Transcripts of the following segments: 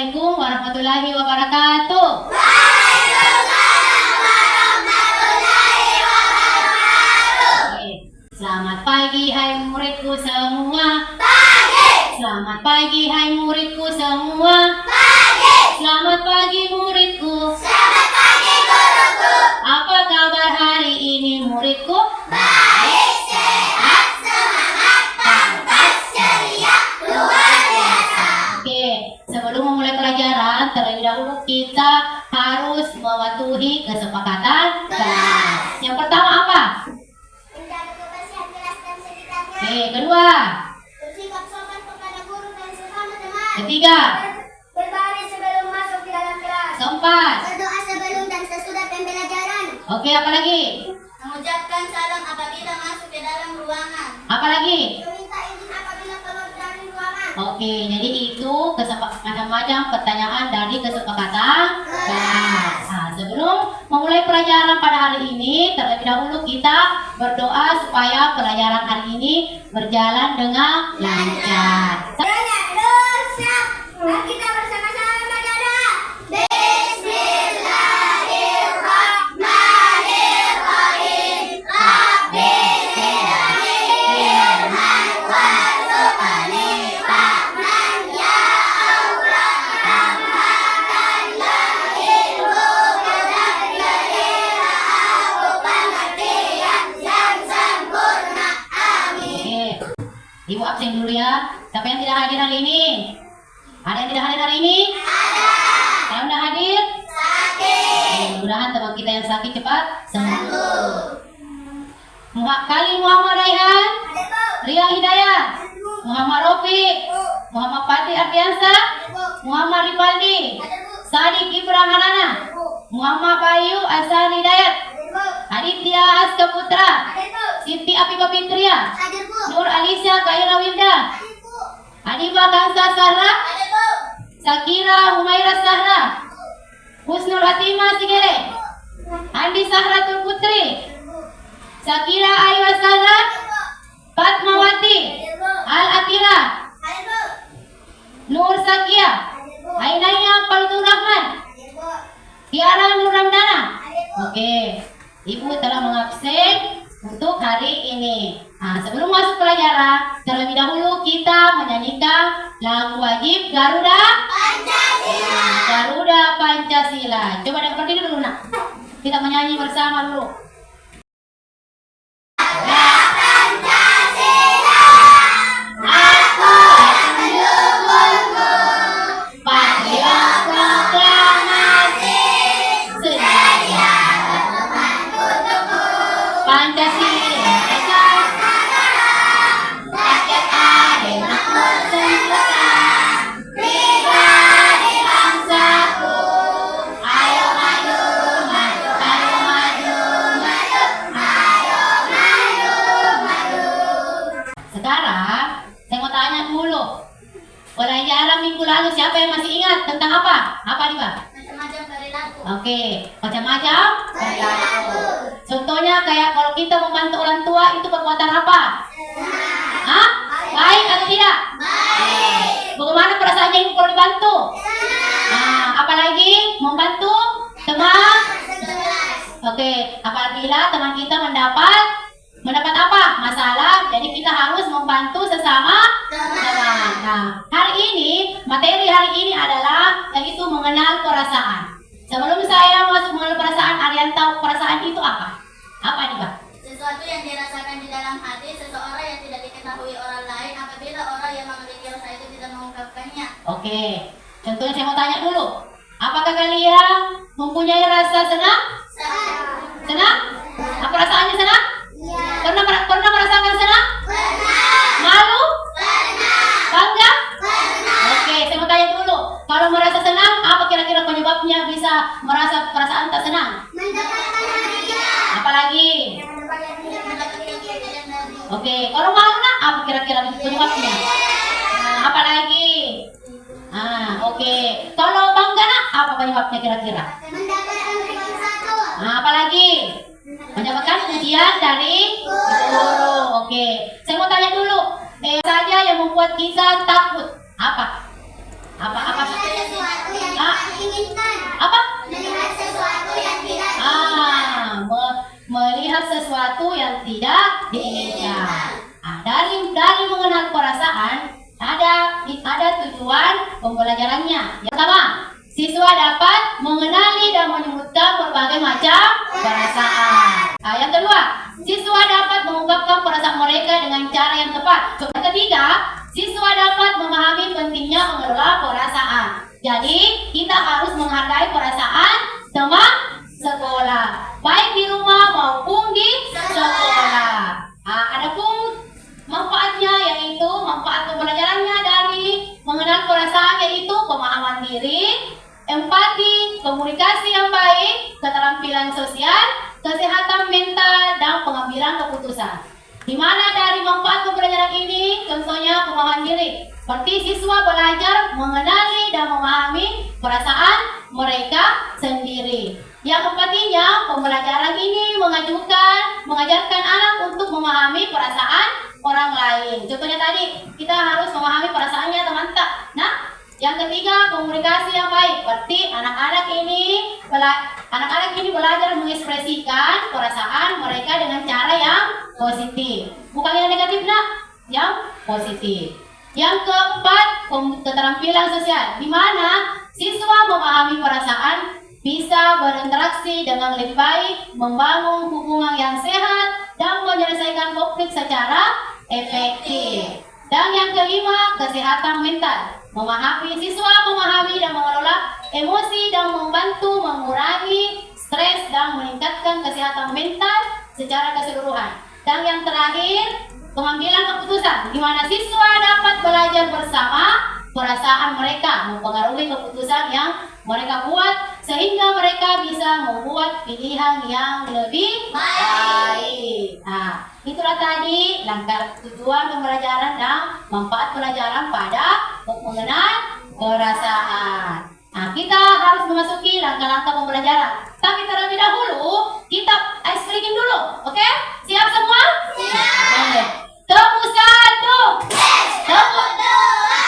Assalamualaikum warahmatullahi wabarakatuh. Waalaikumsalam warahmatullahi wabarakatuh. Oke. Selamat pagi hai muridku semua. Pagi. Selamat pagi hai muridku semua. Pagi. Selamat pagi muridku. Selamat pagi guruku. Apa kabar hari ini muridku? Baik, sehat, semangat, pantas, ceria, luar biasa. Oke, sebelum memulai pelajaran, terlebih dahulu kita harus mematuhi kesepakatan kelas. Yang pertama apa? Menjaga kebersihan kelas dan sekitarnya. Oke, kedua. Bersikap sopan kepada guru dan sesama teman. Ketiga. Berbaris sebelum masuk di dalam kelas. Keempat. Berdoa sebelum dan sesudah pembelajaran. Oke, apa lagi? Mengucapkan salam apabila masuk ke dalam ruangan. Apa lagi? Meminta izin apabila keluar dari ruangan. Oke, jadi itu macam-macam pertanyaan dari kesepakatan kelas. Nah, sebelum memulai pelajaran pada hari ini, terlebih dahulu kita berdoa supaya pelajaran hari ini berjalan dengan lancar. Mari kita bersama-sama berdoa. Bismillahirrahmanirrahim. Rabbi zidni ilman warzuqni fahman ya Allah. Tambahkanlah ilmu kejadian aku pengertian yang sempurna. Amin. Oke, Ibu absen dulu ya. Siapa yang tidak hadir hari ini? Ada yang tidak hadir hari ini? Ada. Yang sudah hadir? Sakit. Mudah-mudahan teman kita yang sakit cepat sembuh. Sembuh. Kali Muhammad Raihan, Ada Bu. Ria Hidayah, Bu. Muhammad Rofiq, Bu. Muhammad Fatih Ardiansa, Ada Bu. Muhammad Rifaldi, Ada Bu. Sadiq Ibrahim Harana, Bu. Muhammad Bayu Asal Hidayat, Ada Bu. Aditya Aska Putra, Ada Bu. Siti Apipah Fitria, Ada Bu. Nur Alicia Kaira Winda, Ada Bu. Adiba Kansa Sahra, Ada Bu. Sakira Humaira Sahra, Husnul Hatimah Sigele, Andi Sahratul Putri, Sakira Ayu Sahra, Fatmawati, Al Atira, Ada Bu. Nur Sakia, Ada Bu. Ainaya Paltur Rahman, Ada Bu. Tiara Nur Ramdana. Ada Bu. Oke, Ibu telah mengabsen untuk hari ini. Nah, sebelum masuk pelajaran, terlebih dahulu kita menyanyikan lagu wajib Garuda Pancasila. Garuda Pancasila. Coba dengar berdiri dulu nak. Kita menyanyi bersama dulu. Pancasila. Aku mendukungmu. Patriot proklamasi. Sedia Untukmu. Pancasila Rakyat adil makmur sempurna. Pribadi bangsaku. Ayo maju, maju, ayo maju, maju. Ayo maju, maju. Sekarang saya mau tanya dulu. Pelajaran minggu lalu siapa yang masih ingat tentang apa? Apa nih Pak? Macam-macam perilaku. Oke, macam-macam perilaku. Contohnya kayak kalau kita membantu orang tua itu perbuatan apa? Hah? Baik atau tidak? Baik. Bagaimana perasaannya ibu kalau dibantu? Nah, apalagi membantu teman? Oke, apabila teman kita mendapat apa? Masalah, jadi kita harus membantu sesama teman. Nah, hari ini, materi hari ini adalah yaitu mengenal perasaan. Sebelum saya masuk mengenal perasaan, Aryan tahu perasaan itu apa? Apa nih, Pak? Sesuatu yang dirasakan di dalam hati seseorang yang tidak diketahui orang lain apabila orang yang memiliki rasa itu tidak mengungkapkannya. Oke, contohnya saya mau tanya dulu. Apakah kalian mempunyai rasa senang? Senang? Apa perasaannya senang? Iya. Pernah merasakan senang? Pernah. Malu? Pernah. Bangga? Pernah. Oke, saya mau tanya dulu. Kalau merasa senang, apa kira-kira penyebabnya bisa merasa perasaan tak senang? Mendapatkan hadiah. Apalagi? Mendapatkan kebahagiaan dari. Oke, kalau malu nak, apa kira-kira penyebabnya? Nah, apalagi? Oke. Kalau bangga nak, apa penyebabnya kira-kira? Mendapatkan ranking 1. Nah, apalagi? Mendapatkan pujian dari guru. Oke. Saya mau tanya dulu. Saja yang membuat kita takut. Apa? Apa? Sesuatu yang tidak diinginkan. Dari mengenal perasaan ada tujuan pembelajarannya. Yang pertama, siswa dapat mengenali dan menyebutkan berbagai macam perasaan. Yang kedua, siswa dapat mengungkapkan perasaan mereka dengan cara yang tepat. Yang ketiga, siswa dapat memahami pentingnya mengelola perasaan. Jadi, kita harus menghargai perasaan teman sekolah, baik di rumah maupun di sekolah. Adapun manfaatnya yaitu manfaat pembelajarannya dari mengenal perasaan yaitu pemahaman diri, empati, komunikasi yang baik, keterampilan sosial, kesehatan mental, dan pengambilan keputusan. Di mana dari manfaat pembelajaran ini contohnya pemahaman diri. Seperti siswa belajar mengenali dan memahami perasaan mereka sendiri. Yang empatinya, pembelajaran ini mengajarkan anak untuk memahami perasaan orang lain. Contohnya tadi, kita harus memahami perasaannya teman-teman. Nah, yang ketiga, komunikasi yang baik. Berarti anak-anak ini belajar mengekspresikan perasaan mereka dengan cara yang positif. Bukan yang negatif, nak. Yang positif. Yang keempat, keterampilan sosial, di mana siswa memahami perasaan, bisa berinteraksi dengan lebih baik, membangun hubungan yang sehat, dan menyelesaikan konflik secara efektif. Dan yang kelima, kesehatan mental. Siswa memahami dan mengelola emosi dan membantu mengurangi stres dan meningkatkan kesehatan mental secara keseluruhan. Dan yang terakhir, pengambilan keputusan, di mana siswa dapat belajar bersama perasaan mereka, mempengaruhi keputusan yang mereka buat, sehingga mereka bisa membuat pilihan yang lebih baik. Nah, itulah tadi langkah tujuan pembelajaran dan manfaat pelajaran pada mengenal perasaan. Nah, kita harus memasuki langkah-langkah pembelajaran. Tapi terlebih dahulu, kita ice breaking dulu, oke? Siap semua? Siap. Tepuk satu. Tepuk dua.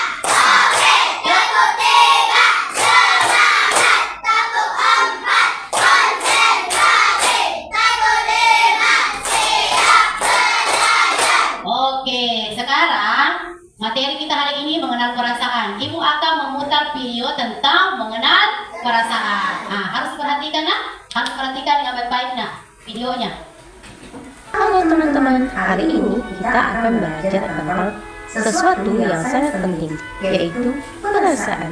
Tepuk tiga. Semangat. Tepuk empat. Konsentrasi. Tepuk lima. Siap belajar. Oke, sekarang materi kita hari ini mengenal perasaan. Ibu akan memutar video tentang mengenal perasaan. Nah, harus perhatikan, nak. Harus perhatikan dengan baik-baik, nak, videonya. Halo teman-teman, hari ini kita akan belajar tentang sesuatu yang sangat penting, yaitu perasaan.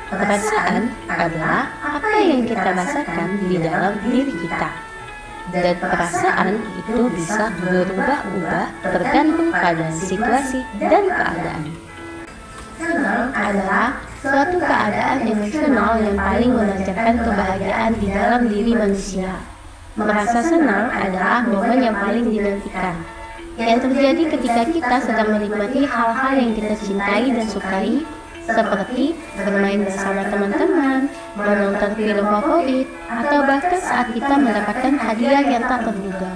Perasaan adalah apa yang kita rasakan di dalam diri kita. Dan perasaan itu bisa berubah-ubah tergantung pada situasi dan keadaan. Senang adalah suatu keadaan emosional yang paling memancarkan kebahagiaan di dalam diri manusia. Merasa senang adalah momen yang paling dinantikan, yang terjadi ketika kita sedang menikmati hal-hal yang kita cintai dan sukai, seperti bermain bersama teman-teman, menonton film favorit, atau bahkan saat kita mendapatkan hadiah yang tak terduga.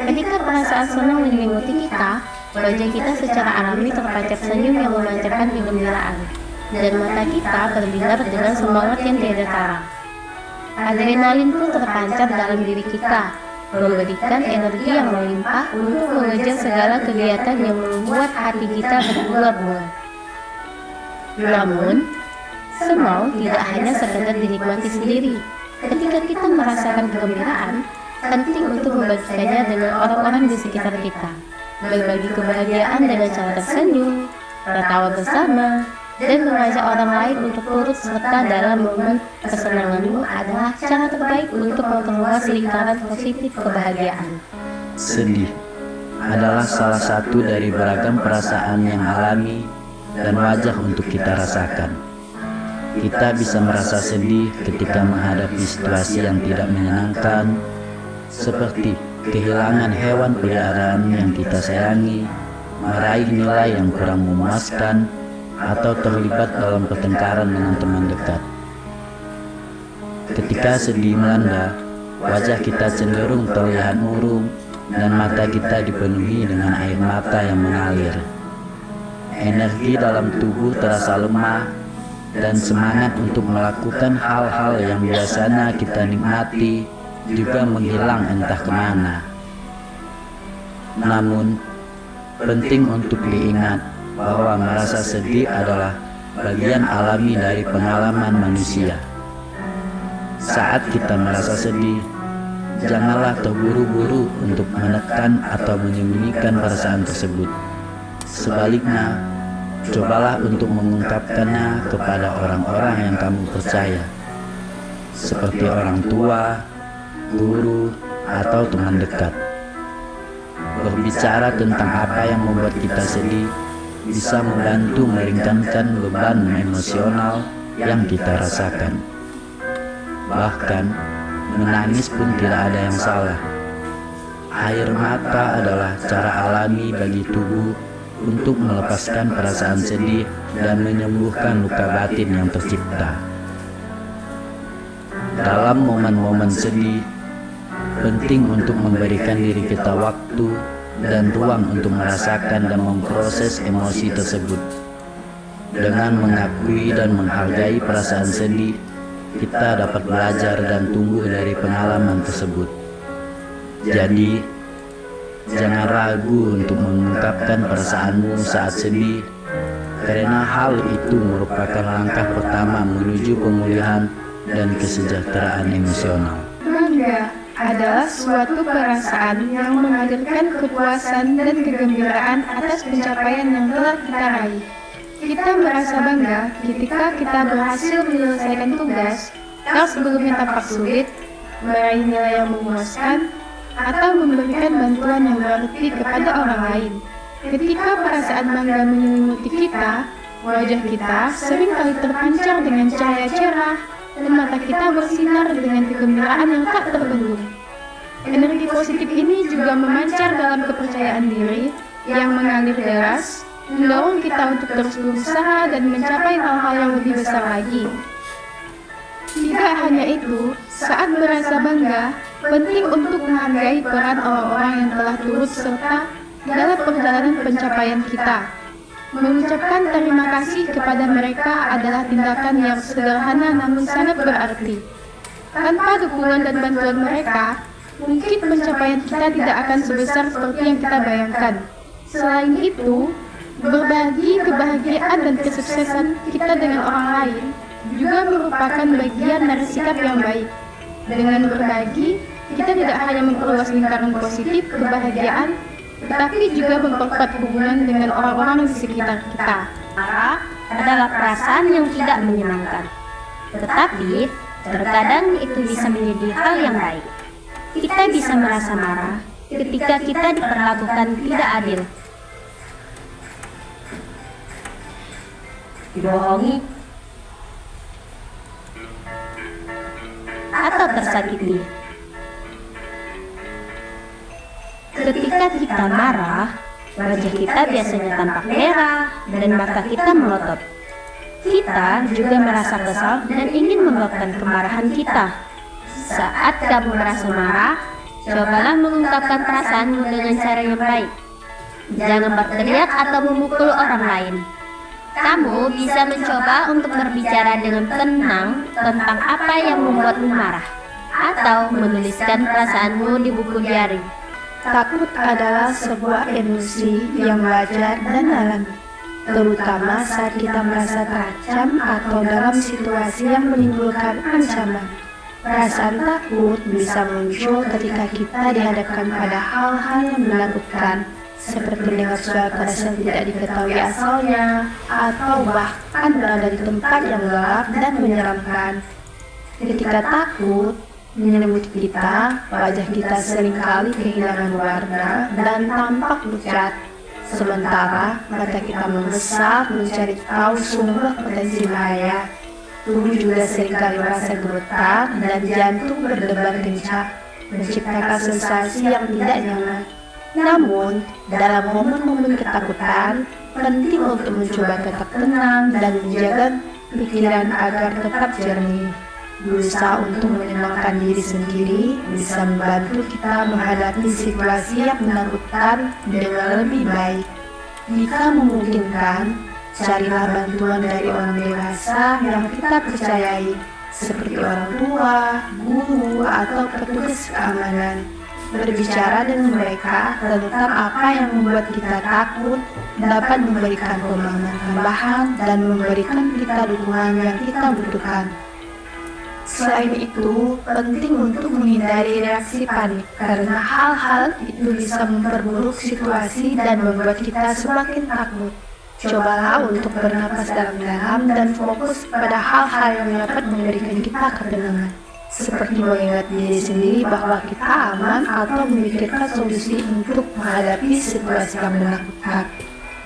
Ketika perasaan senang menyelimuti kita, wajah kita secara alami terpancar senyum yang memancarkan kegembiraan, dan mata kita berbinar dengan semangat yang tiada tara. Adrenalin pun terpancar dalam diri kita, memberikan energi yang melimpah untuk mengejar segala kegiatan yang membuat hati kita berbulat-bulat. Namun, senang tidak hanya sekedar dinikmati sendiri. Ketika kita merasakan kegembiraan, penting untuk membagikannya dengan orang-orang di sekitar kita. Berbagi kebahagiaan dengan cara tersenyum, tertawa bersama, dan mengajak orang lain untuk turut serta dalam momen kesenanganmu adalah cara terbaik untuk memperluas lingkaran positif kebahagiaan. Sedih adalah salah satu dari beragam perasaan yang alami dan wajar untuk kita rasakan. Kita bisa merasa sedih ketika menghadapi situasi yang tidak menyenangkan, seperti kehilangan hewan peliharaan yang kita sayangi, meraih nilai yang kurang memuaskan, atau terlibat dalam pertengkaran dengan teman dekat. Ketika sedih melanda, wajah kita cenderung terlihat murung dan mata kita dipenuhi dengan air mata yang mengalir. Energi dalam tubuh terasa lemah dan semangat untuk melakukan hal-hal yang biasanya kita nikmati juga menghilang entah kemana. Namun, penting untuk diingat bahwa merasa sedih adalah bagian alami dari pengalaman manusia. Saat kita merasa sedih, janganlah terburu-buru untuk menekan atau menyembunyikan perasaan tersebut. Sebaliknya, cobalah untuk mengungkapkannya kepada orang-orang yang kamu percaya, seperti orang tua, guru, atau teman dekat. Berbicara tentang apa yang membuat kita sedih bisa membantu meringankan beban emosional yang kita rasakan. Bahkan, menangis pun tidak ada yang salah. Air mata adalah cara alami bagi tubuh untuk melepaskan perasaan sedih dan menyembuhkan luka batin yang tercipta. Dalam momen-momen sedih, penting untuk memberikan diri kita waktu dan ruang untuk merasakan dan memproses emosi tersebut. Dengan mengakui dan menghargai perasaan sedih, kita dapat belajar dan tumbuh dari pengalaman tersebut. Jadi, jangan ragu untuk mengungkapkan perasaanmu saat sedih, karena hal itu merupakan langkah pertama menuju pemulihan dan kesejahteraan emosional. Bangga adalah suatu perasaan yang menghadirkan kepuasan dan kegembiraan atas pencapaian yang telah kita raih. Kita merasa bangga ketika kita berhasil menyelesaikan tugas yang sebelumnya tampak sulit, meraih nilai yang memuaskan, atau memberikan bantuan yang berarti kepada orang lain. Ketika perasaan bangga menyelimuti kita, wajah kita seringkali terpancar dengan cahaya cerah, dan mata kita bersinar dengan kegembiraan yang tak terbendung. Energi positif ini juga memancar dalam kepercayaan diri yang mengalir deras, mendorong kita untuk terus berusaha dan mencapai hal-hal yang lebih besar lagi. Tidak hanya itu, saat merasa bangga, penting untuk menghargai peran orang-orang yang telah turut serta dalam perjalanan pencapaian kita. Mengucapkan terima kasih kepada mereka adalah tindakan yang sederhana namun sangat berarti. Tanpa dukungan dan bantuan mereka, mungkin pencapaian kita tidak akan sebesar seperti yang kita bayangkan. Selain itu, berbagi kebahagiaan dan kesuksesan kita dengan orang lain juga merupakan bagian dari sikap yang baik. Dengan berbagi, kita tidak hanya memperluas lingkaran positif kebahagiaan, tetapi juga memperkuat hubungan dengan orang-orang di sekitar kita. Marah adalah perasaan yang tidak menyenangkan, tetapi terkadang itu bisa menjadi hal yang baik. Kita bisa merasa marah ketika kita diperlakukan tidak adil, dibohongi, atau tersakiti. Ketika kita marah, wajah kita biasanya tampak merah dan mata kita melotot. Kita juga merasa kesal dan ingin meluapkan kemarahan kita. Saat kamu merasa marah, cobalah mengungkapkan perasaanmu dengan cara yang baik. Jangan berteriak atau memukul orang lain. Kamu bisa mencoba untuk berbicara dengan tenang tentang apa yang membuatmu marah, atau menuliskan perasaanmu di buku diari. Takut adalah sebuah emosi yang wajar dan alami, terutama saat kita merasa terancam atau dalam situasi yang menimbulkan ancaman. Perasaan takut bisa muncul ketika kita dihadapkan pada hal-hal yang menakutkan, seperti mendengar suara keras yang tidak diketahui asalnya, atau bahkan berada di tempat yang gelap dan menyeramkan. Ketika takut menyelimuti kita, wajah kita seringkali kehilangan warna dan tampak pucat. Sementara mata kita membesar mencari tahu sumber potensi bahaya. Tubuh juga seringkali merasa gemetar dan jantung berdebar kencang, menciptakan sensasi yang tidak nyaman. Namun, dalam momen-momen ketakutan, penting untuk mencoba tetap tenang dan menjaga pikiran agar tetap jernih. Berusaha untuk menenangkan diri sendiri bisa membantu kita menghadapi situasi yang menakutkan dengan lebih baik. Jika memungkinkan, carilah bantuan dari orang dewasa yang kita percayai, seperti orang tua, guru, atau petugas keamanan. berbicara dengan mereka tentang apa yang membuat kita takut, dapat memberikan pemahaman tambahan dan memberikan kita dukungan yang kita butuhkan. Selain itu, penting untuk menghindari reaksi panik karena hal-hal itu bisa memperburuk situasi dan membuat kita semakin takut. Cobalah untuk bernapas dalam-dalam dan fokus pada hal-hal yang dapat memberikan kita ketenangan, seperti mengingat diri sendiri bahwa kita aman atau memikirkan solusi untuk menghadapi situasi yang menakutkan.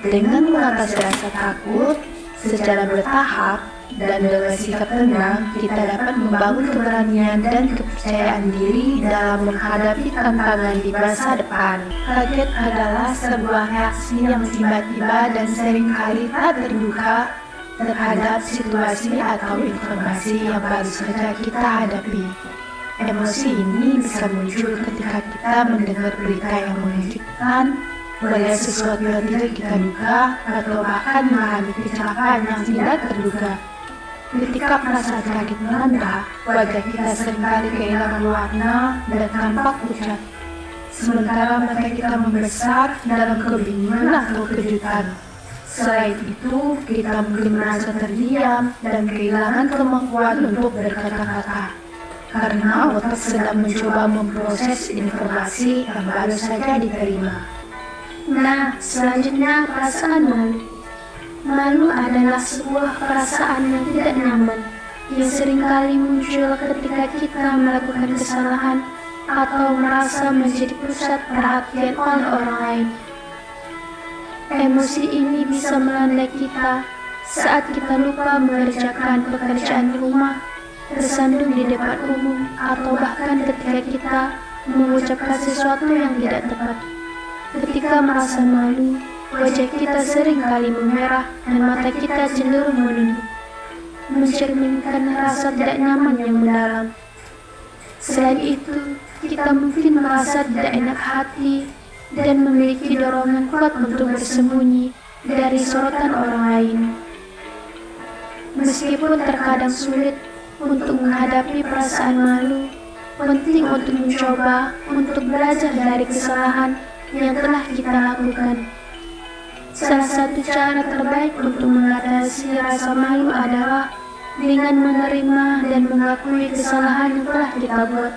Dengan mengatasi rasa takut secara bertahap dan dengan sikap tenang, kita dapat membangun keberanian dan kepercayaan diri dalam menghadapi tantangan di masa depan. Kaget adalah sebuah reaksi yang tiba-tiba dan seringkali tak terduga terhadap situasi atau informasi yang baru saja kita hadapi. Emosi ini bisa muncul ketika kita mendengar berita yang mengejutkan, melihat sesuatu yang tidak kita duga, atau bahkan mengalami kecelakaan yang tidak terduga. Ketika perasaan kaget melanda, wajah kita seringkali kehilangan warna dan tampak pucat. Sementara mata kita membesar dalam kebingungan atau kejutan. Selain itu, kita mungkin merasa terdiam dan kehilangan kemampuan untuk berkata-kata. Karena otak sedang mencoba memproses informasi yang baru saja diterima. Nah, selanjutnya perasaan malu. Malu adalah sebuah perasaan yang tidak nyaman, yang seringkali muncul ketika kita melakukan kesalahan atau merasa menjadi pusat perhatian oleh orang lain. Emosi ini bisa melanda kita saat kita lupa mengerjakan pekerjaan rumah, tersandung di depan umum, atau bahkan ketika kita mengucapkan sesuatu yang tidak tepat. Ketika merasa malu, wajah kita sering kali memerah dan mata kita cenderung menunduk, mencerminkan rasa tidak nyaman yang mendalam. Selain itu, kita mungkin merasa tidak enak hati dan memiliki dorongan kuat untuk bersembunyi dari sorotan orang lain. Meskipun terkadang sulit untuk menghadapi perasaan malu, penting untuk mencoba untuk belajar dari kesalahan yang telah kita lakukan. Salah satu cara terbaik untuk mengatasi rasa malu adalah dengan menerima dan mengakui kesalahan yang telah kita buat,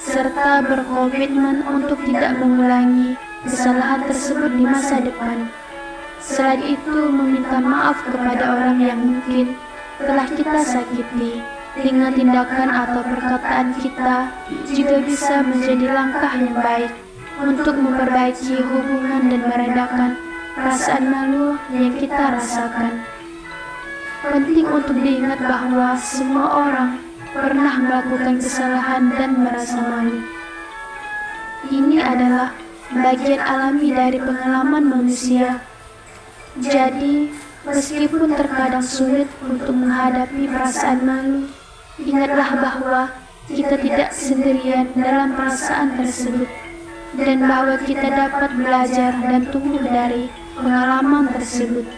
serta berkomitmen untuk tidak mengulangi kesalahan tersebut di masa depan. Selain itu, meminta maaf kepada orang yang mungkin telah kita sakiti dengan tindakan atau perkataan kita juga bisa menjadi langkah yang baik untuk memperbaiki hubungan dan meredakan perasaan malu yang kita rasakan. Penting untuk diingat bahwa semua orang pernah melakukan kesalahan dan merasa malu. Ini adalah bagian alami dari pengalaman manusia. Jadi, meskipun terkadang sulit untuk menghadapi perasaan malu, ingatlah bahwa kita tidak sendirian dalam perasaan tersebut, dan bahwa kita dapat belajar dan tumbuh dari pengalaman tersebut.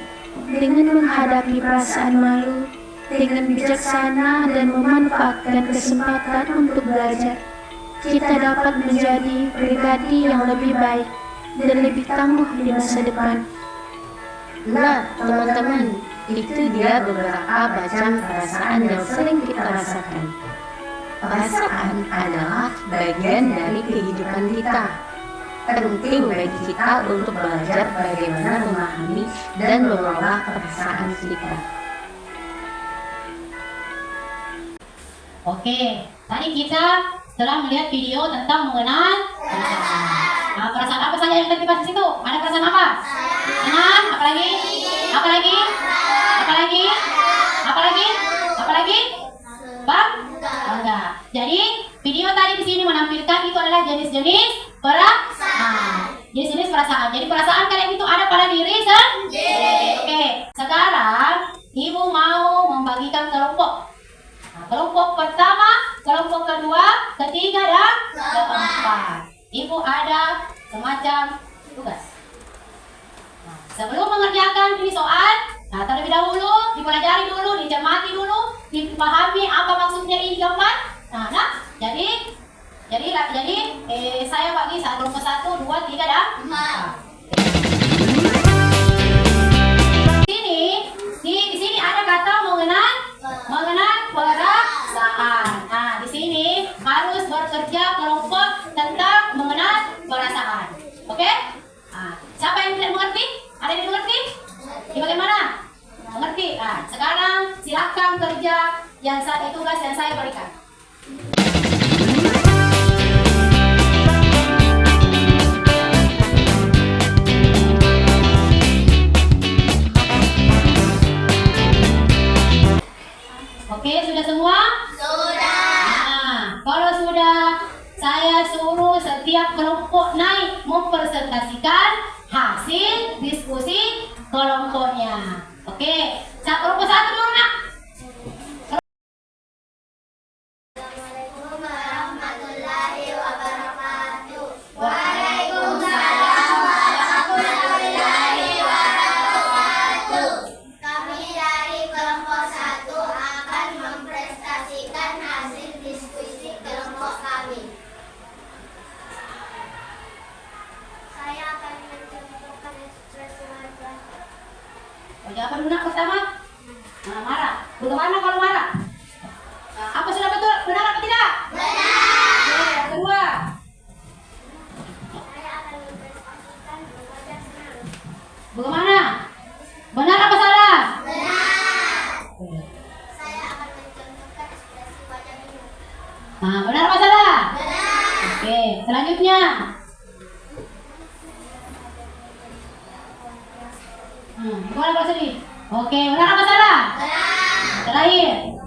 Dengan menghadapi perasaan malu dengan bijaksana dan memanfaatkan kesempatan untuk belajar, kita dapat menjadi pribadi yang lebih baik dan lebih tangguh di masa depan. Nah, teman-teman, itu dia beberapa macam perasaan yang sering kita rasakan. Perasaan adalah bagian dari kehidupan kita. Penting bagi kita untuk belajar bagaimana memahami dan mengelola perasaan kita. Oke, tadi kita telah melihat video tentang mengenal perasaan. Nah, perasaan apa saja yang tadi dibahas di situ? Ada perasaan apa? Senang, apa lagi? Apa lagi? Apa lagi? Apa lagi? Apa lagi? Bangga. Jadi, video tadi di sini menampilkan itu adalah jenis-jenis perasaan. Jenis-jenis perasaan. Jadi perasaan kalian itu ada pada diri sendiri. Oke, sekarang Ibu mau membagikan kelompok. Nah, kelompok pertama, kelompok kedua, ketiga, dan keempat. Ibu ada semacam tugas. Nah, sebelum mengerjakan ini soal, terlebih dahulu dipelajari dulu, dicermati dulu, dipahami apa maksudnya ini gambar. Jadi Saya bagi kelompok 1, 2, 3 dan 4. Di sini ada kata mengenal perasaan. Nah, di sini harus bekerja kelompok tentang mengenal perasaan. Oke? Nah, siapa yang tidak mengerti? Ada yang mengerti? Di bagaimana? Mengerti? Nah, sekarang silakan kerja tugas yang saya berikan. Oke, sudah semua? Sudah. Nah, kalau sudah, saya suruh setiap kelompok naik mempresentasikan hasil diskusi kelompoknya. Oke, kelompok 1 dulu nak. Assalamualaikum warahmatullahi wabarakatuh. Waalaikumsalam warahmatullahi wabarakatuh. Kami dari kelompok 1 akan mempresentasikan hasil diskusi kelompok kami. Saya akan mencontohkan ekspresi wajah. Wajah apa dulu nak pertama? Nah, marah. Bagaimana kalau marah? Nah, apa sudah betul? Benar atau tidak? Benar. Oke, yang kedua. Saya akan mempresentasikan wajah senang. Bagaimana? Benar apa salah? Benar. Oke. Saya akan mencontohkan ekspresi wajah bingung. Nah, benar apa salah? Benar. Oke, selanjutnya. Gimana kalau sedih? Oke, benar apa salah? Benar. Terakhir.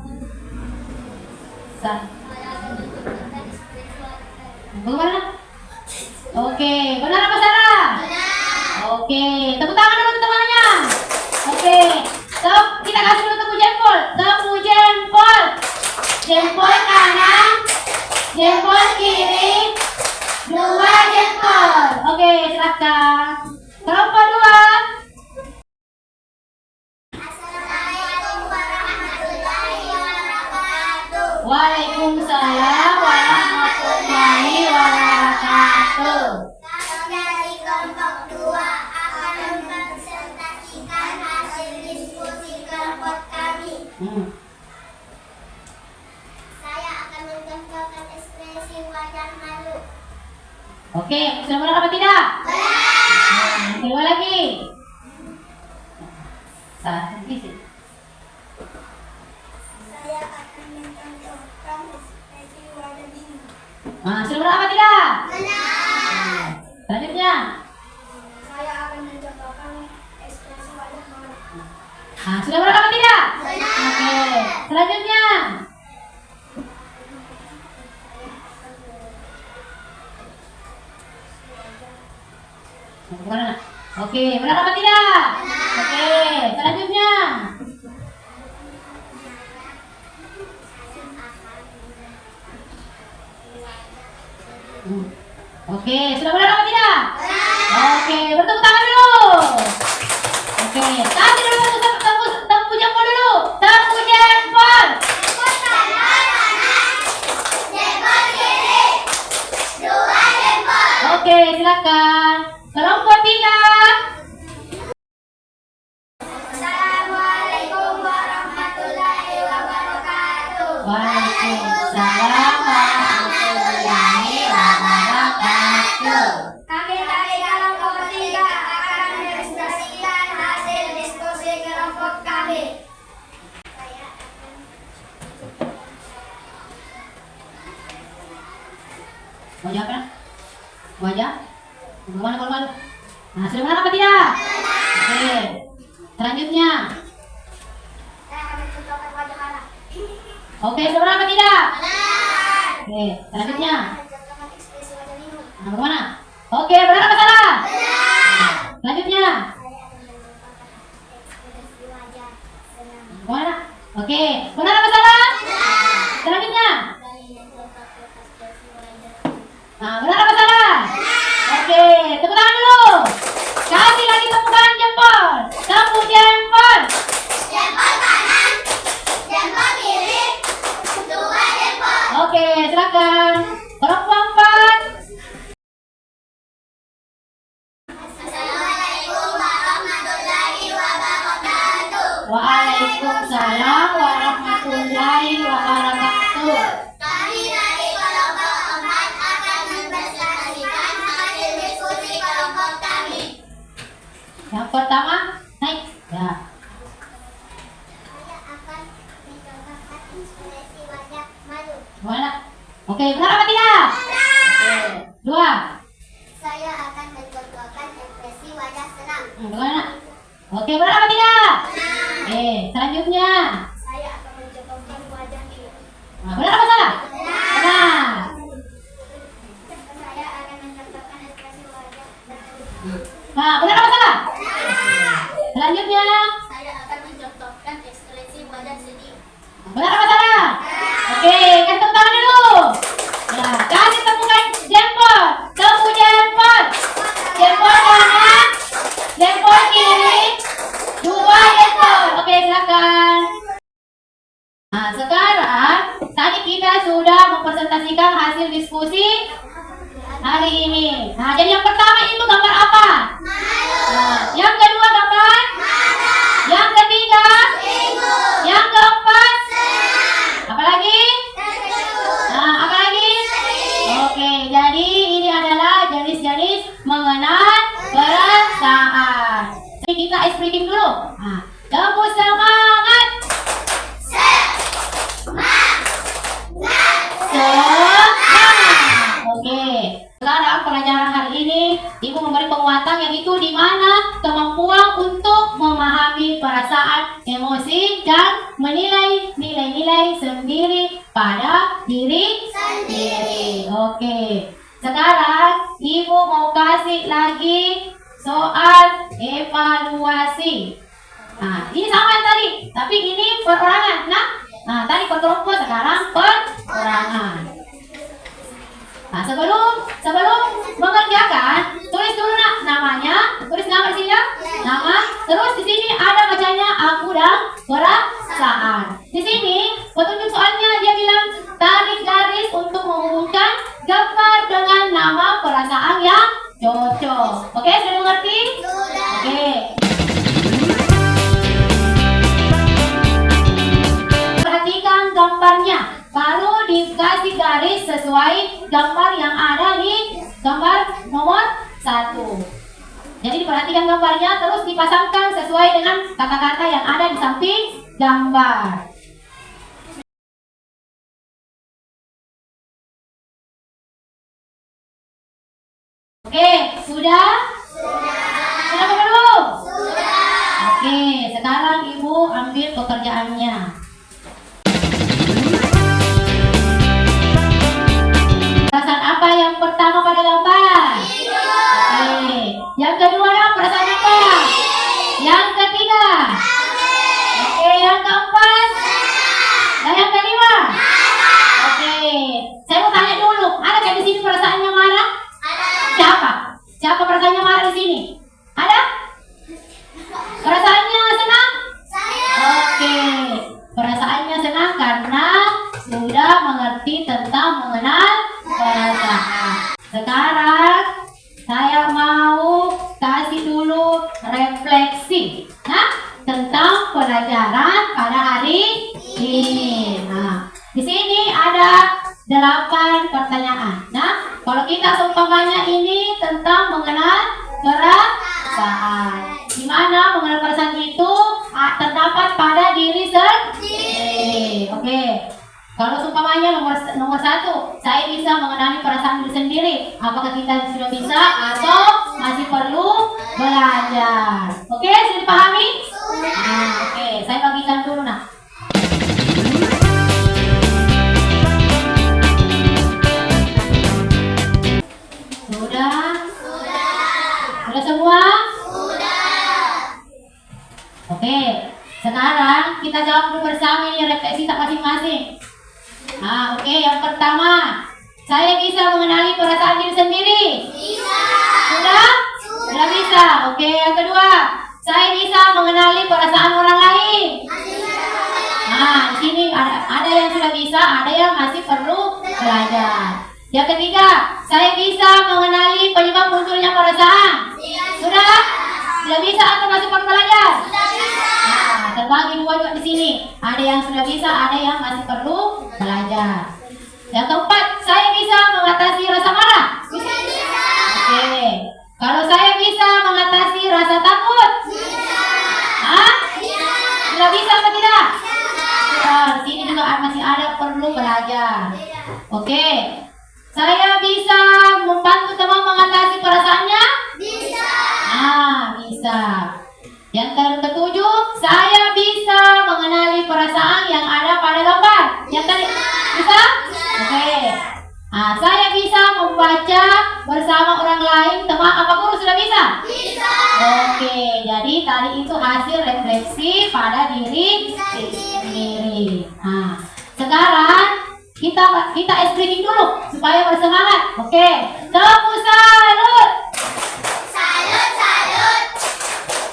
Saya akan mencontohkan ekspresi wajah. Bagaimana? Oke, benar apa salah? Benar. Oke, tepuk tangan dulu untuk temannya. Oke, kita kasih dulu tepuk jempol. Tepuk jempol. Jempol kanan, jempol kiri, 2 jempol. Oke, silakan. Kelompok 2. Assalamualaikum warahmatullahi wabarakatuh. Waalaikumsalam warahmatullahi wabarakatuh. Kami dari kelompok 2 akan mempresentasikan hasil diskusi kelompok kami. Saya akan mencontohkan ekspresi wajah malu. Oke, sudah benar apa tidak? Benar. Yang kedua lagi. Salah sisi. Saya akan mencontohkan ekspresi wajah bingung. Nah, sudah benar apa tidak? Benar. Selanjutnya. Saya akan mencontohkan ekspresi wajah malu. Nah, sudah benar apa tidak? Benar. Oke, selanjutnya. Bagaimana? Oke, benar apa tidak? Oke, selanjutnya. Oke, sudah benar apa tidak? Oke, bertepuk tangan dulu. Oke, kasih dulu tepuk jempol dulu. Tepuk jempol. Jempol kanan, jempol kiri, 2 jempol. Oke, silakan. Kelompok 3. Assalamualaikum warahmatullahi wabarakatuh. Waalaikumsalam warahmatullahi wabarakatuh. Kami dari kelompok 3 akan mempresentasikan hasil diskusi kelompok kami. Wajah apa? Wajah? Bagaimana kalau malu? Nah, sudah benar apa tidak? Oke, selanjutnya. Saya akan mencontohkan wajah marah. Oke, sudah benar apa tidak? Benar. Oke, selanjutnya. Mencontohkan ekspresi wajah bingung. Nah, bagaimana? Oke, benar apa salah? Benar. Selanjutnya. Saya akan mencontohkan ekspresi wajah senang. Bagaimana? Oke, benar apa salah? Benar. Selanjutnya. Kami mencontohkan ekspresi wajah. Nah, benar apa salah? Oke, tepuk tangan dulu. Kasih lagi tepuk tangan jempol. Tepuk jempol. Jempol kanan, jempol kiri, 2 jempol. Oke, silakan. Kelompok Yang pertama, naik. Ya. Saya akan mencontohkan ekspresi wajah malu. Mana? Oke, benar apa tidak? Oke. Dua. Saya akan mencontohkan ekspresi wajah senang. Gimana? Oke, benar apa tidak? Oke, selanjutnya. Saya akan mencontohkan wajah ini. Nah, benar apa salah? Benar. Saya akan mencontohkan ekspresi wajah bersedih. Nah, benar apa salah? Selanjutnya. Saya akan mencontohkan ekspresi wajah sedih. Benar apa salah? Oke, kasih tepuk tangan dulu. Ya, kasih tepukan jempol. Tepuk jempol. Jempol kanan, jempol kiri, dua jempol. Oke, silakan. Nah, sekarang tadi kita sudah mempresentasikan hasil diskusi hari ini. Nah, jadi yang pertama itu gambar apa? Nah, yang kedua gambar? Yang ketiga? Yang keempat? Apa lagi? Nah, apa lagi? Oke, jadi ini adalah jenis-jenis mengenal perasaan. Jadi kita ice breaking dulu. Nah, tepuk semangat. Semangat. Oke. Sekarang pelajaran hari ini Ibu memberi penguatan yaitu di mana kemampuan untuk memahami perasaan, emosi dan menilai nilai-nilai sendiri pada diri sendiri. Oke. Sekarang Ibu mau kasih lagi soal evaluasi. Nah, ini sama yang tadi, tapi ini perorangan. Nah, tadi kelompok, sekarang perorangan. Nah, sebelum mengerjakan, tulis dulu namanya, tulis nama di sini ya. Nama, terus di sini ada bacanya aku dan perasaan. Di sini petunjuk soalnya dia bilang tarik garis untuk menghubungkan gambar dengan nama perasaan yang cocok. Oke, sudah mengerti? Oke. Perhatikan gambarnya, baru dikasih garis sesuai gambar yang ada di gambar nomor 1. Jadi diperhatikan gambarnya, terus dipasangkan sesuai dengan kata-kata yang ada di samping gambar. Oke, sudah? Sudah apa belum? Oke, sekarang Ibu ambil pekerjaannya. Perasaan apa yang pertama pada gambar? Oke. Yang kedua perasaan apa? Yang ketiga? Oke, yang keempat? Dan yang kelima? Oke. Saya mau tanya dulu, ada kan di sini perasaannya marah? Siapa? Siapa perasaannya marah di sini? Ada? Perasaannya senang? Oke. Perasaannya senang karena sudah mengerti tentang mengenal perasaan. Sekarang saya mau kasih dulu refleksi tentang pelajaran pada hari ini. Nah, di sini ada 8 pertanyaan. Nah, kalau kita seumpamanya ini tentang mengenal perasaan. Di mana mengenal perasaan itu terdapat pada diri sendiri. Oke. Kalau seumpamanya nomor 1, saya bisa mengenali perasaan diri sendiri. Apakah kita sudah bisa atau masih perlu belajar? Oke, sudah dipahami? Nah, oke, saya bagikan dulu Sudah? Sudah semua? Oke, sekarang kita jawab dulu bersama ini refleksi tak masing-masing. Nah, oke, yang pertama, saya bisa mengenali perasaan diri sendiri. Sudah? Sudah bisa. Oke, yang kedua, saya bisa mengenali perasaan orang lain. Nah, di sini ada yang sudah bisa, ada yang masih perlu belajar. Yang ketiga, saya bisa mengenali penyebab munculnya perasaan. Sudah? Sudah bisa atau masih perlu belajar? Nah, terbagi dua juga di sini. Ada yang sudah bisa, ada yang masih perlu belajar. Yang keempat, saya bisa mengatasi rasa marah. Oke. Kalau saya bisa mengatasi rasa takut. dulu belajar. Oke. Saya bisa membantu teman mengatasi perasaannya? Bisa. Bisa. Yang ketujuh, saya bisa mengenali perasaan yang ada pada gambar. Yang tadi bisa? Oke. Saya bisa membaca bersama orang lain. Teman apa guru sudah bisa? Bisa. Oke, jadi tadi itu hasil refleksi pada diri sendiri. Sekarang kita explaining dulu supaya bersemangat. Oke, tepuk salut. Salut, salut.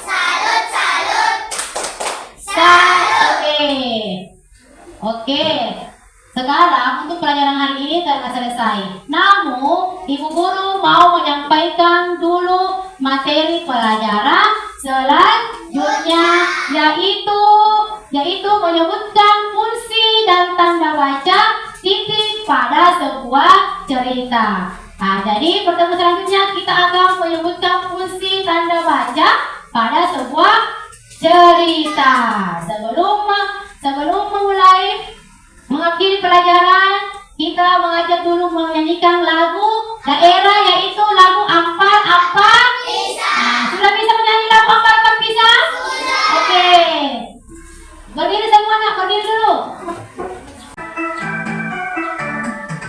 Salut, salut. Oke. Sekarang untuk pelajaran hari ini telah selesai. Namun, Ibu Guru mau menyampaikan dulu materi pelajaran selanjutnya, yaitu menyebutkan fungsi dan tanda baca titik pada sebuah cerita. Jadi pertemuan selanjutnya kita akan menyebutkan fungsi tanda baca pada sebuah cerita. Sebelum memulai mengakhiri pelajaran, kita mengajak dulu menyanyikan lagu daerah, yaitu lagu Ampar Pisang. Sudah bisa menyanyi lagu Ampar Pisang? Sudah. Oke. Berdiri semua nak, berdiri dulu.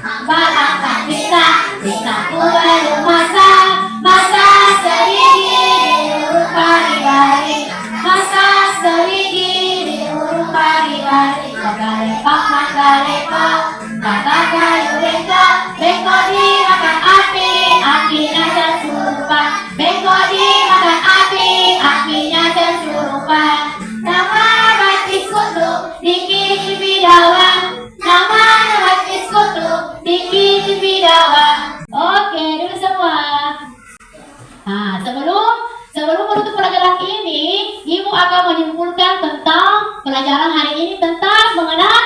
Ampar pisang, pisangku belum masak, masak sedikit diurut pari-pari, masak sedikit diurut pari-pari. Maga-lepak, kata kayu bengkok dimakan api, apinya tersurupan. Bengkok dimakan api, apinya tersurupan. Nama batis kutu, dikit bidawang. Nama batis kutu, dikit bidawang. Oke, dulu semua. Sebelum menutup pelajaran ini, Ibu akan menyimpulkan tentang pelajaran hari ini tentang mengenal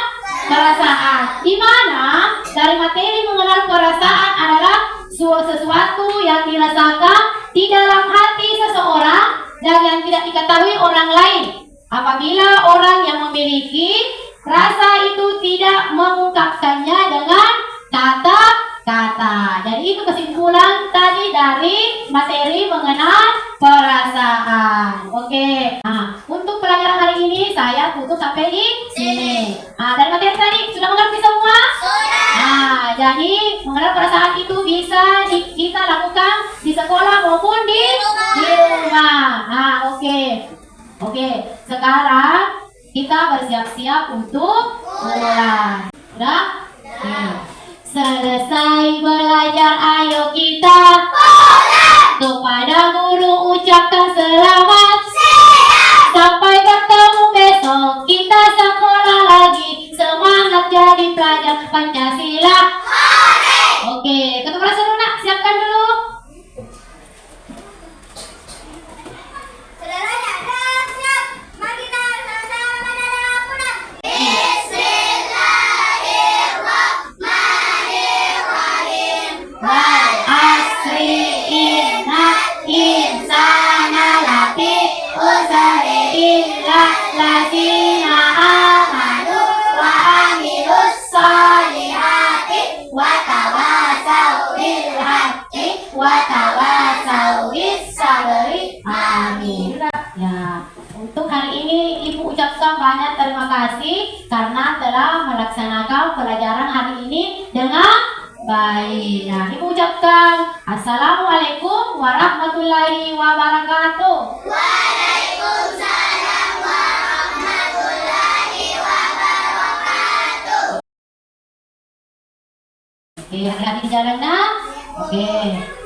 perasaan. Di mana dari materi mengenal perasaan adalah sesuatu yang dirasakan di dalam hati seseorang dan yang tidak diketahui orang lain. Apabila orang yang memiliki rasa itu tidak mengungkapkannya dengan kata-kata. Jadi itu kesimpulan tadi dari materi mengenal perasaan. Oke. Untuk pelajaran hari ini saya tutup sampai di sini. Dari materi tadi sudah mengerti semua? Sudah. Jadi mengenal perasaan itu bisa kita lakukan di sekolah maupun di rumah. Oke. Sekarang kita bersiap-siap untuk pulang. Sudah? Selesai belajar, ayo kita pulang. Kepada guru ucapkan selamat. Sampai bertemu besok, kita sekolah lagi. Semangat jadi pelajar Pancasila. Oke, ketemu rasa dulu nak, siapkan dulu. Saudaranya, siap. Mari kita sama-sama mendalam pulang. Bismillahirrahmanirrahim. Wal asri inna insana lafi khusri illa lazina amanu wa amilus solihati wa tawasau bil haqqi wa tawasau bis sabri. Amin. Ya, untuk hari ini Ibu ucapkan banyak terima kasih karena telah melaksanakan pelajaran hari ini dengan baik. Nah, Ibu ucapkan Assalamualaikum warahmatullahi wabarakatuh. Waalaikumsalam warahmatullahi wabarakatuh. Oke, hati-hati di jalan nak. Oke.